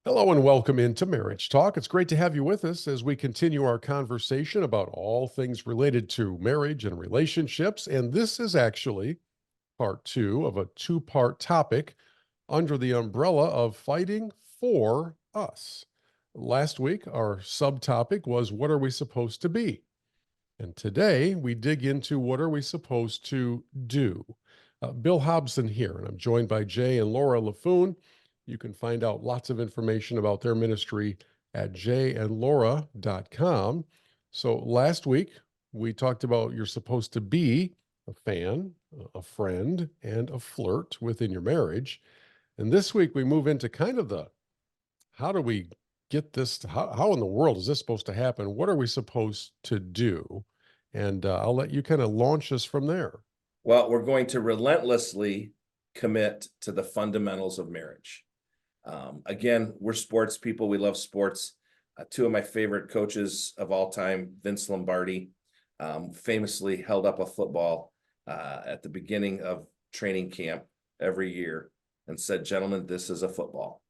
Hello and welcome into Marriage Talk. It's great to have you with us as we continue our conversation about all things related to marriage and relationships. And this is actually part two of a two-part topic under the umbrella of fighting for us. Last week, our subtopic was what are we supposed to be? And today we dig into what are we supposed to do? Bill Hobson here, and I'm joined by Jay and Laura LaFoon. You can find out lots of information about their ministry at jayandlaura.com. So last week, we talked about you're supposed to be a fan, a friend, and a flirt within your marriage. And this week, we move into kind of the how do we get this? How in the world is this supposed to happen? What are we supposed to do? And I'll let you kind of launch us from there. Well, we're going to relentlessly commit to the fundamentals of marriage. Again, we're sports people. We love sports. Two of my favorite coaches of all time, Vince Lombardi, famously held up a football at the beginning of training camp every year and said, "Gentlemen, this is a football.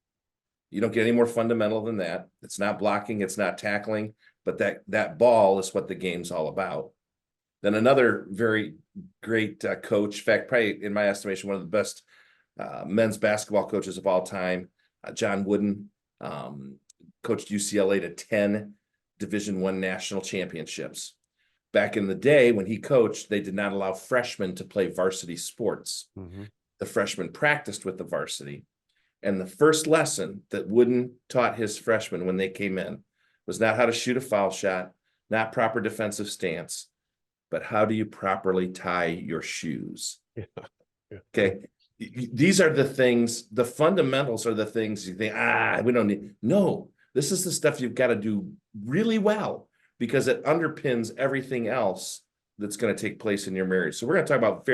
You don't get any more fundamental than that. It's not blocking, it's not tackling, but that ball is what the game's all about." Then another very great coach, in fact, probably in my estimation, one of the best men's basketball coaches of all time, John Wooden, coached UCLA to 10 Division I national championships. Back in the day when he coached, they did not allow freshmen to play varsity sports. Mm-hmm. The freshmen practiced with the varsity. And the first lesson that Wooden taught his freshmen when they came in was not how to shoot a foul shot, not proper defensive stance, but how do you properly tie your shoes? Yeah. Okay. These are the things, the fundamentals are the things you think, we don't need. No, this is the stuff you've got to do really well because it underpins everything else that's going to take place in your marriage. So we're going to talk about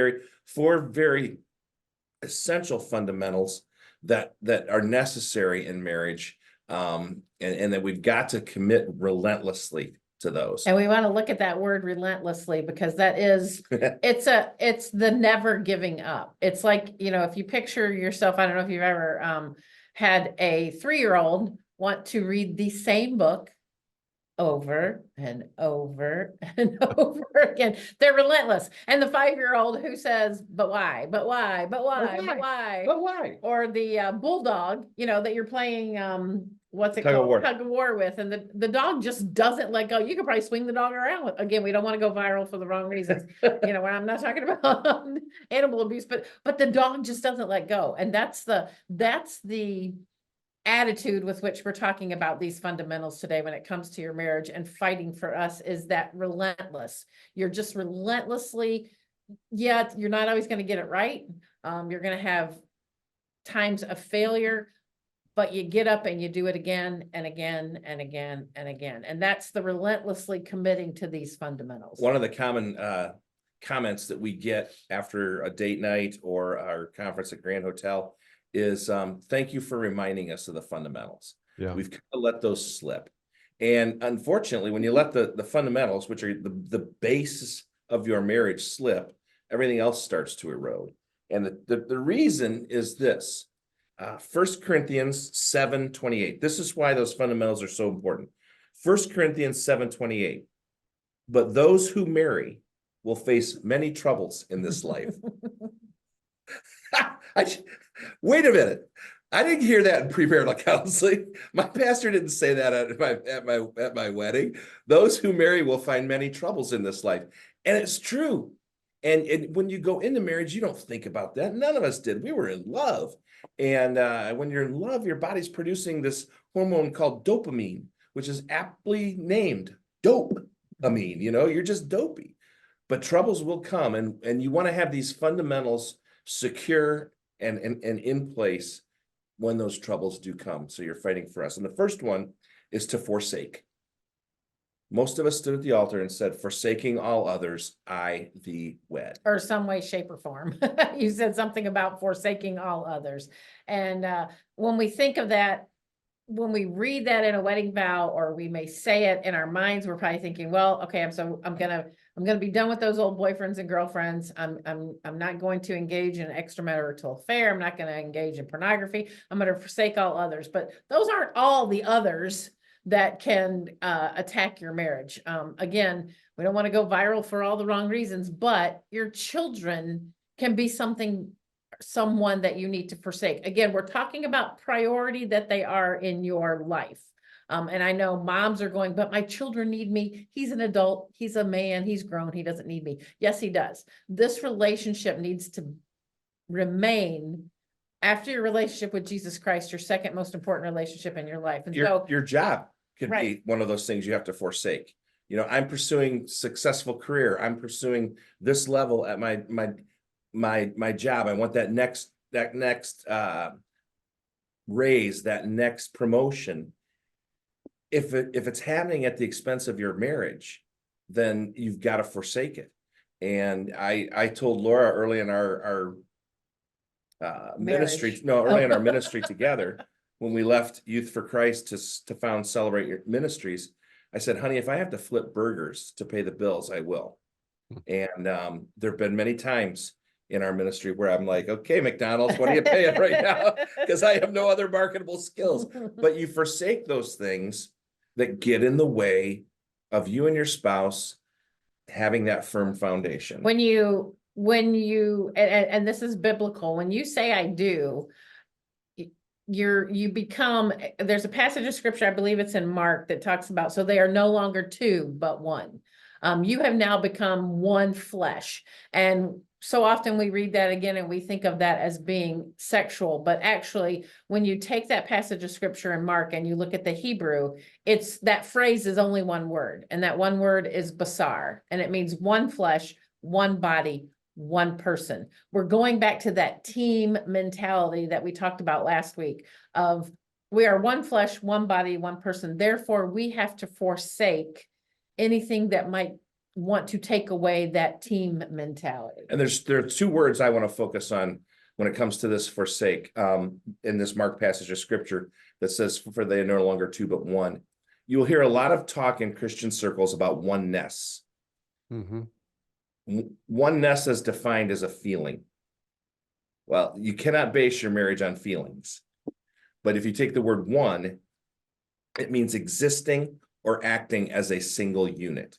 four very essential fundamentals that are necessary in marriage, and that we've got to commit relentlessly to those. And we want to look at that word relentlessly because that is, it's the never giving up. It's like, if you picture yourself, I don't know if you've ever had a 3-year-old want to read the same book over and over and over again. They're relentless. And the 5-year-old who says, but why, but why, but why, but why, But why? or the bulldog, that you're playing, what's it Tug of called? war. Tug of war with, and the dog just doesn't let go. You could probably swing the dog around. Again, we don't want to go viral for the wrong reasons. When I'm not talking about animal abuse, but the dog just doesn't let go. And that's the attitude with which we're talking about these fundamentals today when it comes to your marriage. And fighting for us is that relentless. You're just relentlessly, you're not always going to get it right. You're going to have times of failure, but you get up and you do it again and again and again and again. And that's the relentlessly committing to these fundamentals. One of the common comments that we get after a date night or our conference at Grand Hotel is thank you for reminding us of the fundamentals. Yeah. We've kind of let those slip. And unfortunately, when you let the fundamentals, which are the basis of your marriage, slip, everything else starts to erode. And the reason is this. 1 Corinthians 7:28. This is why those fundamentals are so important. 1 Corinthians 7:28. But those who marry will face many troubles in this life. Wait a minute. I didn't hear that in premarital counseling. My pastor didn't say that at my wedding. Those who marry will find many troubles in this life. And it's true. And when you go into marriage, you don't think about that. None of us did. We were in love. And when you're in love, your body's producing this hormone called dopamine, which is aptly named dope-amine. You're just dopey. But troubles will come. And you want to have these fundamentals secure and in place when those troubles do come. So you're fighting for us. And the first one is to forsake. Most of us stood at the altar and said, forsaking all others, I thee wed. Or some way, shape, or form. You said something about forsaking all others. And when we think of that, when we read that in a wedding vow, or we may say it in our minds, we're probably thinking, well, okay, I'm gonna be done with those old boyfriends and girlfriends. I'm not going to engage in extramarital affair. I'm not going to engage in pornography. I'm going to forsake all others. But those aren't all the others that can attack your marriage. Again, we don't want to go viral for all the wrong reasons, but your children can be someone that you need to forsake. Again, we're talking about priority that they are in your life. And I know moms are going, but my children need me. He's an adult. He's a man. He's grown. He doesn't need me. Yes, he does. This relationship needs to remain after your relationship with Jesus Christ, your second most important relationship in your life. And so Your job could be Right. one of those things you have to forsake. You know, I'm pursuing successful career. I'm pursuing this level at my job. I want that next raise, that next promotion. If it's happening at the expense of your marriage, then you've got to forsake it. And I told Laura early in our ministry, Marriage. early in our ministry together, when we left Youth for Christ to found Celebrate Your Ministries, I said, honey, if I have to flip burgers to pay the bills, I will. And there have been many times in our ministry where I'm like, okay, McDonald's, what are you paying right now? Because I have no other marketable skills. But you forsake those things that get in the way of you and your spouse having that firm foundation. When you, and this is biblical, when you say I do, you become, there's a passage of scripture, I believe it's in Mark, that talks about, so they are no longer two, but one. You have now become one flesh. And so often we read that again and we think of that as being sexual, but actually when you take that passage of scripture in Mark and you look at the Hebrew, it's that phrase is only one word, and that one word is basar, and it means one flesh, one body, one person. We're going back to that team mentality that we talked about last week of we are one flesh, one body, one person. Therefore, we have to forsake anything that might want to take away that team mentality. And there are two words I want to focus on when it comes to this forsake, in this Mark passage of scripture that says, for they are no longer two, but one. You will hear a lot of talk in Christian circles about oneness. Mhm. Oneness is defined as a feeling. Well, you cannot base your marriage on feelings. But if you take the word one, it means existing or acting as a single unit.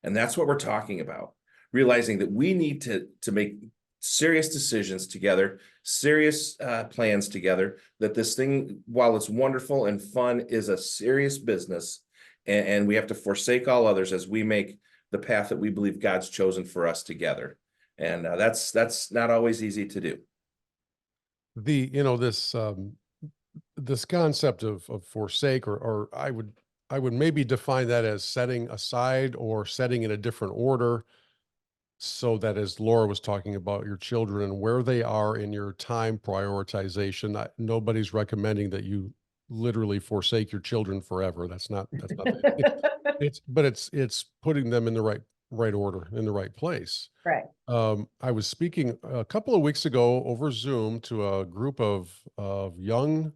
And that's what we're talking about. Realizing that we need to make serious decisions together, serious plans together, that this thing, while it's wonderful and fun, is a serious business. And we have to forsake all others as we make the path that we believe God's chosen for us together. And that's not always easy to do. This concept of forsake, or I would maybe define that as setting aside or setting in a different order, so that, as Laura was talking about, your children and where they are in your time prioritization, nobody's recommending that you literally forsake your children forever. That's not it's putting them in the right order, in the right place. Right. I was speaking a couple of weeks ago over Zoom to a group of young,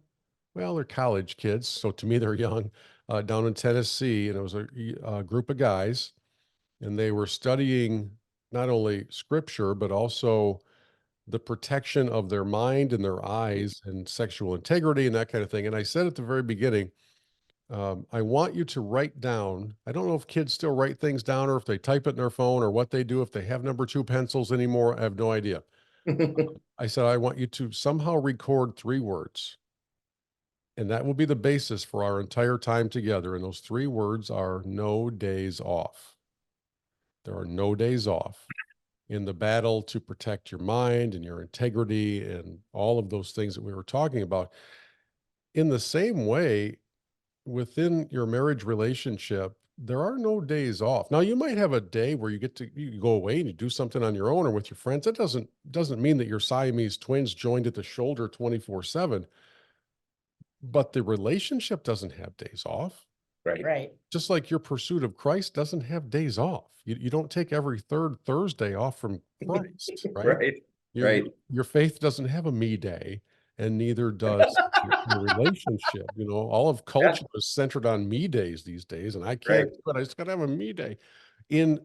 well, they're college kids, so to me they're young, down in Tennessee, and it was a group of guys, and they were studying not only scripture but also the protection of their mind and their eyes and sexual integrity and that kind of thing. And I said at the very beginning, I want you to write down, I don't know if kids still write things down or if they type it in their phone or what they do, if they have number 2 pencils anymore, I have no idea. I said, I want you to somehow record 3 words, and that will be the basis for our entire time together. And those 3 words are no days off. There are no days off in the battle to protect your mind and your integrity and all of those things that we were talking about. In the same way, within your marriage relationship, there are no days off. Now, you might have a day where you go away and you do something on your own or with your friends. That doesn't mean that you're Siamese twins joined at the shoulder 24/7, but the relationship doesn't have days off. Right. Right. Just like your pursuit of Christ doesn't have days off. You don't take every third Thursday off from Christ, right? Right. Right. Your faith doesn't have a me day, and neither does your relationship. You know, all of culture is centered on me days these days, and I can't Right. do it. I just gotta have a me day. In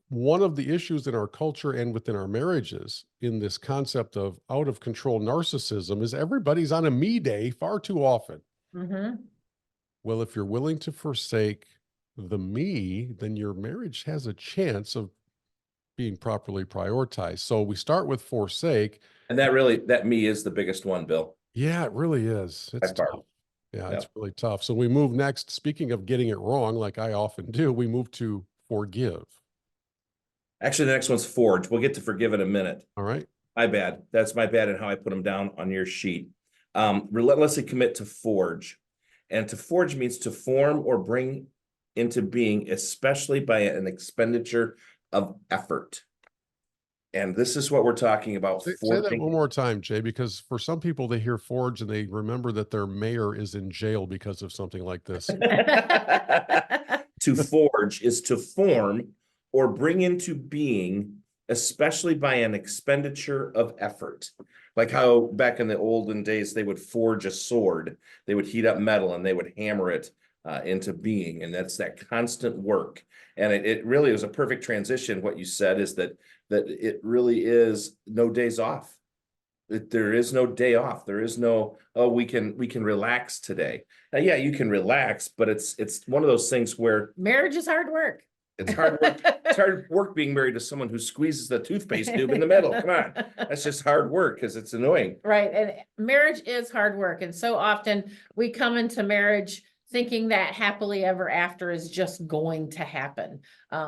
one of the issues in our culture and within our marriages in this concept of out of control narcissism is everybody's on a me day far too often. Mhm. Well, if you're willing to forsake the me, then your marriage has a chance of being properly prioritized. So we start with forsake. And that me is the biggest one, Bill, Yeah, it really is. by It's far. tough. Yeah, Yeah. it's really tough. So we move next. Speaking of getting it wrong, like I often do, we move to forgive. Actually, the next one's forge. We'll get to forgive in a minute. All right. My bad. That's my bad and how I put them down on your sheet. Relentlessly commit to forge. And to forge means to form or bring into being, especially by an expenditure of effort. And this is what we're talking about. Say that one more time, Jay, because for some people, they hear forge and they remember that their mayor is in jail because of something like this. To forge is to form or bring into being, especially by an expenditure of effort. Like how back in the olden days, they would forge a sword, they would heat up metal and they would hammer it into being. And that's that constant work. And it really was a perfect transition. What you said is that it really is no days off. There is no day off. There is no, oh, we can relax today. Now, yeah, you can relax, but it's one of those things where Marriage is hard work. it's hard work. It's hard work being married to someone who squeezes the toothpaste tube in the middle. Come on, that's just hard work because it's annoying. Right. And marriage is hard work. And so often we come into marriage thinking that happily ever after is just going to happen.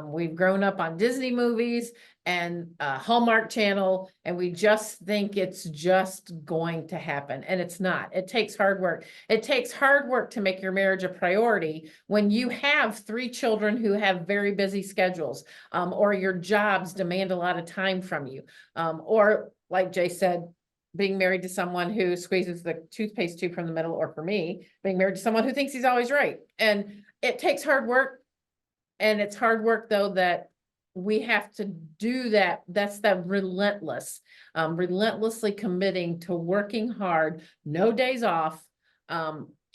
We've grown up on Disney movies and Hallmark Channel, and we just think it's just going to happen. And it's not. It takes hard work. It takes hard work to make your marriage a priority when you have 3 children who have very busy schedules, or your jobs demand a lot of time from you. Or like Jay said, being married to someone who squeezes the toothpaste tube from the middle, or for me, being married to someone who thinks he's always right. And it takes hard work. And it's hard work, though, that we have to do that. That's that relentlessly committing to working hard, no days off,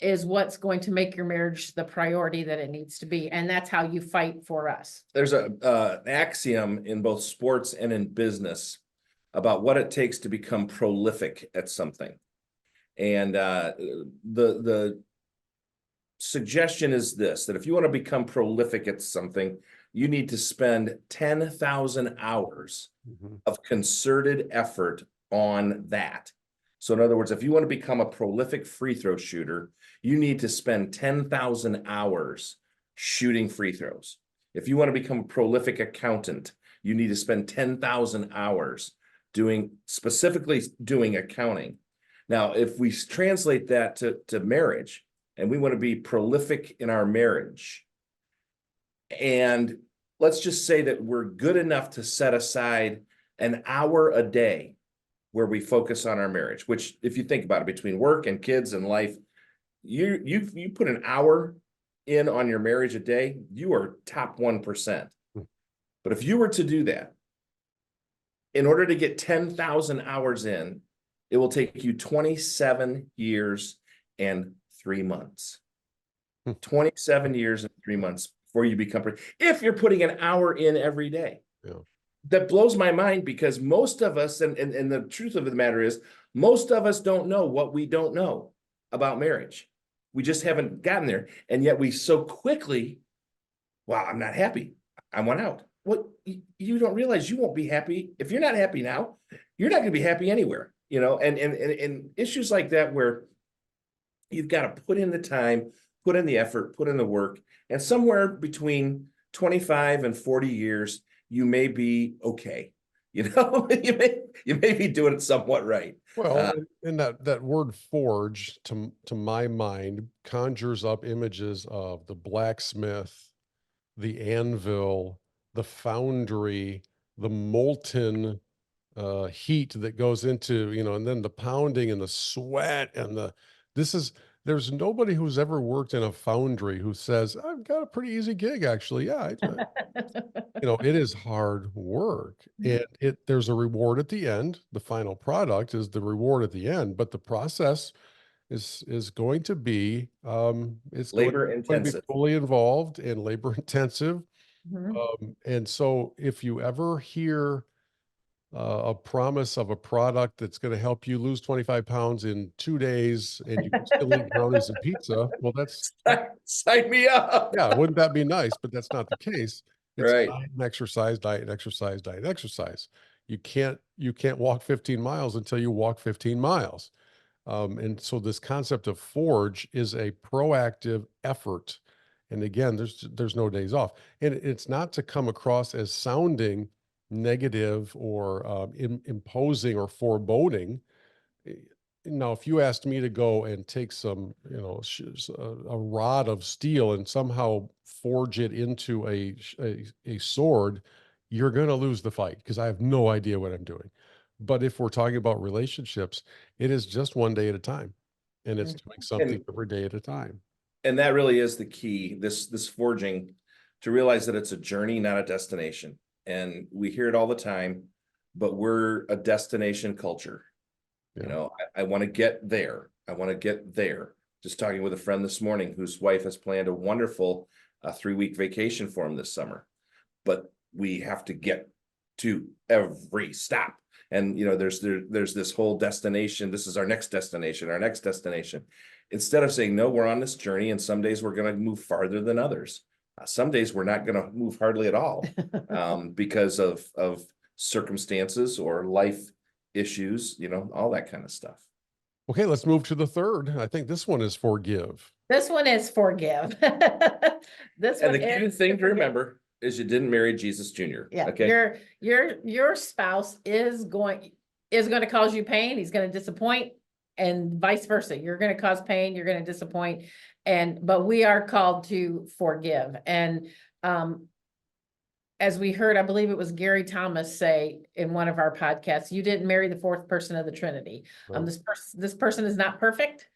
is what's going to make your marriage the priority that it needs to be. And that's how you fight for us. There's an axiom in both sports and in business about what it takes to become prolific at something. And the suggestion is this, that if you want to become prolific at something, you need to spend 10,000 hours of concerted effort on that. So in other words, if you want to become a prolific free throw shooter, you need to spend 10,000 hours shooting free throws. If you want to become a prolific accountant, you need to spend 10,000 hours specifically doing accounting. Now, if we translate that to marriage, and we want to be prolific in our marriage, and let's just say that we're good enough to set aside an hour a day where we focus on our marriage, which if you think about it, between work and kids and life, you put an hour in on your marriage a day, you are top 1%. But if you were to do that, in order to get 10,000 hours in, it will take you 27 years and 3 months. 27 years and 3 months before you become, if you're putting an hour in every day. Yeah. That blows my mind, because most of us, and the truth of the matter is, most of us don't know what we don't know about marriage. We just haven't gotten there. And yet we so quickly, wow, I'm not happy. I want out. Well, you don't realize you won't be happy. If you're not happy now, you're not going to be happy anywhere, you know, and issues like that, where you've got to put in the time, put in the effort, put in the work, and somewhere between 25 and 40 years, you may be okay. You know, you may be doing it somewhat right. Well, and that word forge to my mind conjures up images of the blacksmith, the anvil, the foundry, the molten heat that goes into, you know, and then the pounding and the sweat and this is there's nobody who's ever worked in a foundry who says, I've got a pretty easy gig, actually. Yeah, it is hard work, and there's a reward at the end. The final product is the reward at the end, but the process is going to be it's Labor going to be intensive. fully involved and labor intensive. Mhm. And so if you ever hear a promise of a product that's going to help you lose 25 pounds in 2 days and you can still eat brownies and pizza, well, Sign me up. yeah, wouldn't that be nice? But that's not the case. It's Right. diet and exercise, diet and exercise, diet and exercise. You can't walk 15 miles until you walk 15 miles. And so this concept of forge is a proactive effort. And again, there's no days off. And it's not to come across as sounding negative or imposing or foreboding. Eh, Now, if you asked me to go and take some, a rod of steel and somehow forge it into a sword, you're going to lose the fight because I have no idea what I'm doing. But if we're talking about relationships, it is just one day at a time, and it's doing something And every day at a time. and that really is the key, this forging, to realize that it's a journey, not a destination. And we hear it all the time, but we're a destination culture. Yeah. I want to get there. I want to get there. Just talking with a friend this morning whose wife has planned a wonderful 3-week vacation for him this summer. But we have to get to every stop. And there's this whole destination. This is our next destination, our next destination. Instead of saying, no, we're on this journey, and some days we're going to move farther than others. Some days we're not going to move hardly at all because of circumstances or life issues, all that kind of stuff. Okay, let's move to the third. I think this one is forgive. This one is forgive. This And one the key is thing to forgive. remember is you didn't marry Jesus Jr. Yeah, Okay. your spouse is going to cause you pain. He's going to disappoint, and vice versa. You're going to cause pain. You're going to disappoint, but we are called to forgive. And as we heard, I believe it was Gary Thomas say in one of our podcasts, you didn't marry the fourth person of the Trinity. No. This person is not perfect.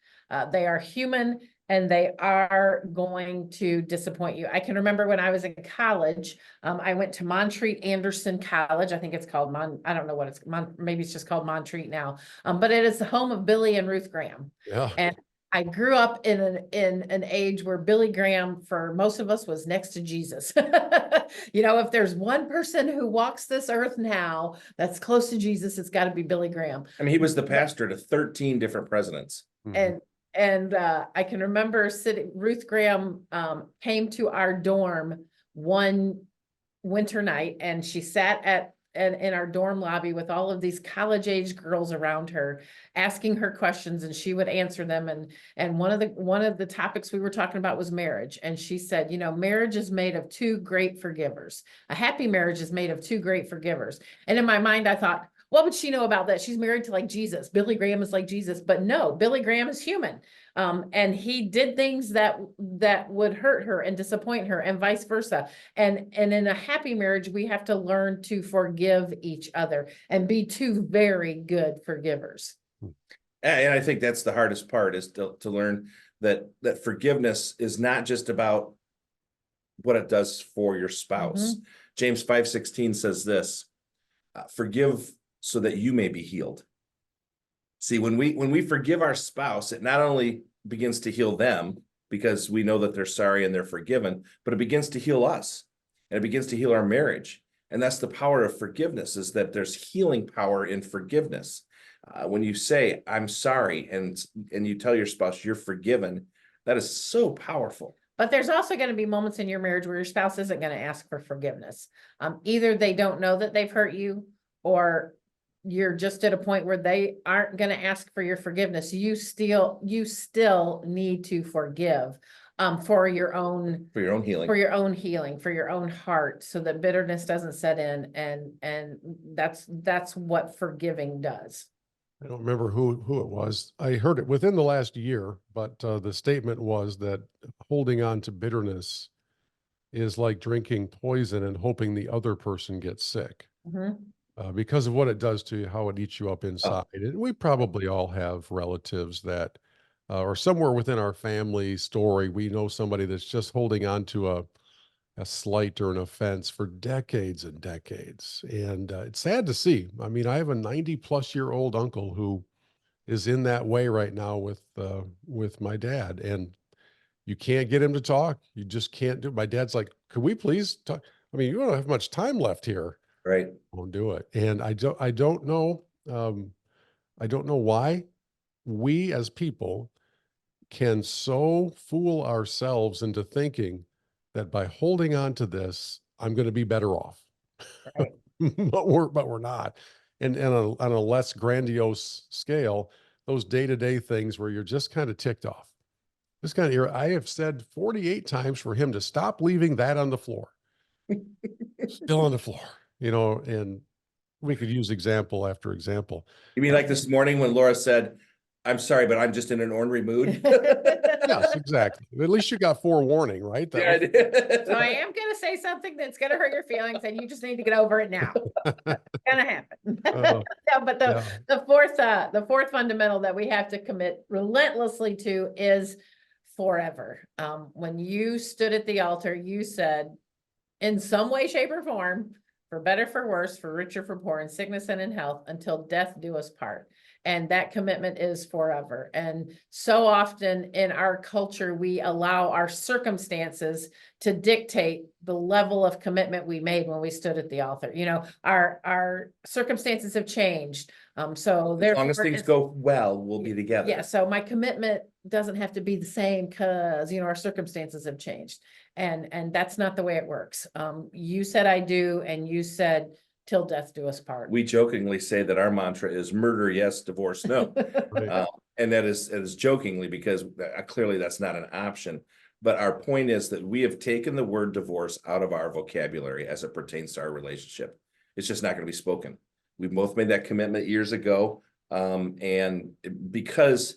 They are human, and they are going to disappoint you. I can remember when I was in college, I went to Montreat Anderson College. I think it's called I don't know what it's, maybe it's just called Montreat now. But it is the home of Billy and Ruth Graham. Yeah. And I grew up in an age where Billy Graham, for most of us, was next to Jesus. If there's one person who walks this earth now that's close to Jesus, it's got to be Billy Graham. I mean, he was the pastor to 13 different presidents. Mhm. And I can remember Ruth Graham came to our dorm one winter night, and she sat in our dorm lobby with all of these college-age girls around her, asking her questions, and she would answer them. And one of the topics we were talking about was marriage. And she said, marriage is made of two great forgivers. A happy marriage is made of two great forgivers. And in my mind, I thought, what would she know about that? She's married to like Jesus. Billy Graham is like Jesus, but no, Billy Graham is human. And he did things that would hurt her and disappoint her, and vice versa. And in a happy marriage, we have to learn to forgive each other and be two very good forgivers. And I think that's the hardest part, is to learn that forgiveness is not just about what it does for your spouse. James 5:16 says this, forgive so that you may be healed. See, when we forgive our spouse, it not only begins to heal them because we know that they're sorry and they're forgiven, but it begins to heal us, and it begins to heal our marriage. And that's the power of forgiveness, is that there's healing power in forgiveness. When you say, I'm sorry, and you tell your spouse you're forgiven, that is so powerful. But there's also going to be moments in your marriage where your spouse isn't going to ask for forgiveness. Either they don't know that they've hurt you, or you're just at a point where they aren't going to ask for your forgiveness. You still need to forgive for your own healing, for your own heart, so that bitterness doesn't set in. And that's what forgiving does. I don't remember who it was. I heard it within the last year, but the statement was that holding on to bitterness is like drinking poison and hoping the other person gets sick. Because of what it does to you, how it eats you up inside. And we probably all have relatives that or somewhere within our family story, we know somebody that's just holding on to a slight or an offense for decades and decades. And it's sad to see. I mean, I have a 90-plus-year-old uncle who is in that way right now with my dad, and you can't get him to talk. You just can't do it. My dad's like, could we please talk? I mean, you don't have much time left here. Right. Won't do it. And I don't know. I don't know why we as people can so fool ourselves into thinking that by holding on to this, I'm going to be better off. Right. but we're not. And on a less grandiose scale, those day-to-day things where you're just kind of ticked off. This kind of, I have said 48 times for him to stop leaving that on the floor. Still on the floor, and we could use example after example. You mean like this morning when Laura said, I'm sorry, but I'm just in an ornery mood? Yes, exactly. At least you got forewarning, right? Yeah, I did. So I am gonna say something that's gonna hurt your feelings, and you just need to get over it now. It's gonna happen. Oh, No, but yeah. the fourth fundamental that we have to commit relentlessly to is forever. When you stood at the altar, you said, in some way, shape, or form, for better, for worse, for richer, for poor, in sickness and in health, until death do us part. And that commitment is forever. And so often in our culture, we allow our circumstances to dictate the level of commitment we made when we stood at the altar. Our circumstances have changed. So As long as therefore, things go well, we'll be together. yeah, so my commitment doesn't have to be the same because, our circumstances have changed. And that's not the way it works. You said I do, and you said till death do us part. We jokingly say that our mantra is murder, yes, divorce, no. Right. And that is jokingly because clearly that's not an option. But our point is that we have taken the word divorce out of our vocabulary as it pertains to our relationship. It's just not going to be spoken. We both made that commitment years ago. And because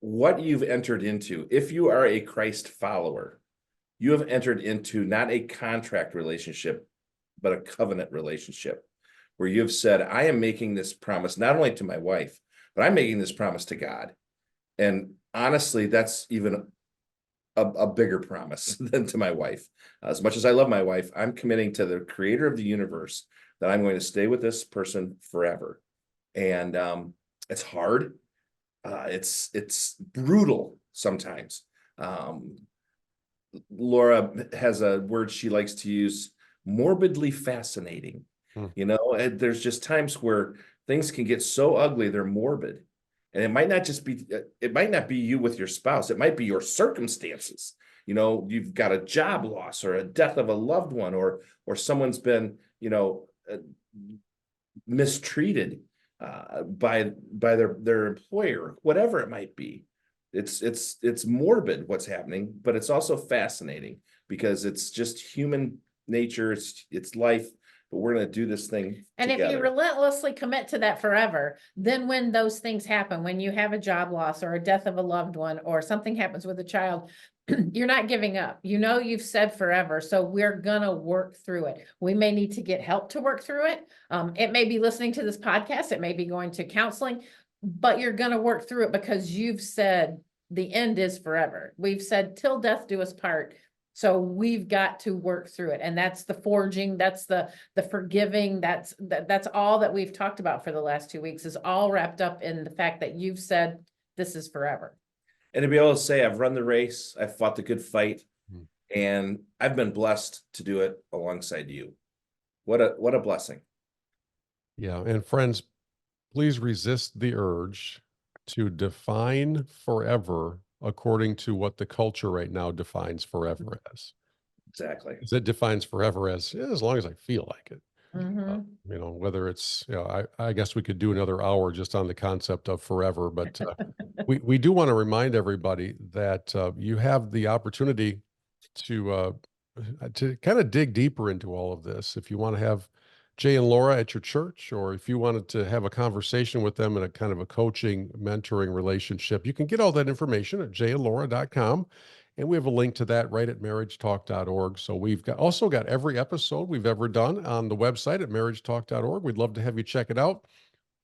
what you've entered into, if you are a Christ follower, you have entered into not a contract relationship, but a covenant relationship where you've said, I am making this promise not only to my wife, but I'm making this promise to God. And honestly, that's even a bigger promise than to my wife. As much as I love my wife, I'm committing to the creator of the universe that I'm going to stay with this person forever. And it's hard. It's brutal sometimes. Laura has a word she likes to use, morbidly fascinating. And there's just times where things can get so ugly, they're morbid. And it might not be you with your spouse. It might be your circumstances. You've got a job loss or a death of a loved one, or someone's been, mistreated by their employer, whatever it might be. It's morbid what's happening, but it's also fascinating because it's just human nature. It's life. But we're going to do this thing and together. if you relentlessly commit to that forever, then when those things happen, when you have a job loss or a death of a loved one, or something happens with a child, you're not giving up. You've said forever. So we're going to work through it. We may need to get help to work through it. It may be listening to this podcast. It may be going to counseling, but you're going to work through it because you've said the end is forever. We've said till death do us part. So we've got to work through it. And that's the forging, that's the forgiving, that's all that we've talked about for the last 2 weeks, is all wrapped up in the fact that you've said this is forever. And to be able to say, I've run the race, I've fought the good fight, and I've been blessed to do it alongside you. What a blessing. Yeah. And friends, please resist the urge to define forever according to what the culture right now defines forever as. Exactly. It defines forever as long as I feel like it. Mm-hmm. Whether it's, I guess we could do another hour just on the concept of forever, but we do want to remind everybody that you have the opportunity to kind of dig deeper into all of this. If you want to have Jay and Laura at your church, or if you wanted to have a conversation with them in a kind of a coaching, mentoring relationship, you can get all that information at jayandlaura.com. And we have a link to that right at marriagetalk.org. So we've also got every episode we've ever done on the website at marriagetalk.org. We'd love to have you check it out.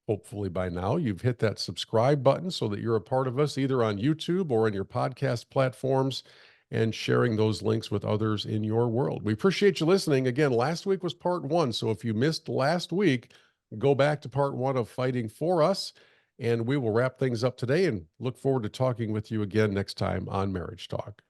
Hopefully by now you've hit that subscribe button so that you're a part of us either on YouTube or in your podcast platforms and sharing those links with others in your world. We appreciate you listening. Again, last week was part 1. So if you missed last week, go back to part 1 of Fighting For Us, and we will wrap things up today and look forward to talking with you again next time on Marriage Talk.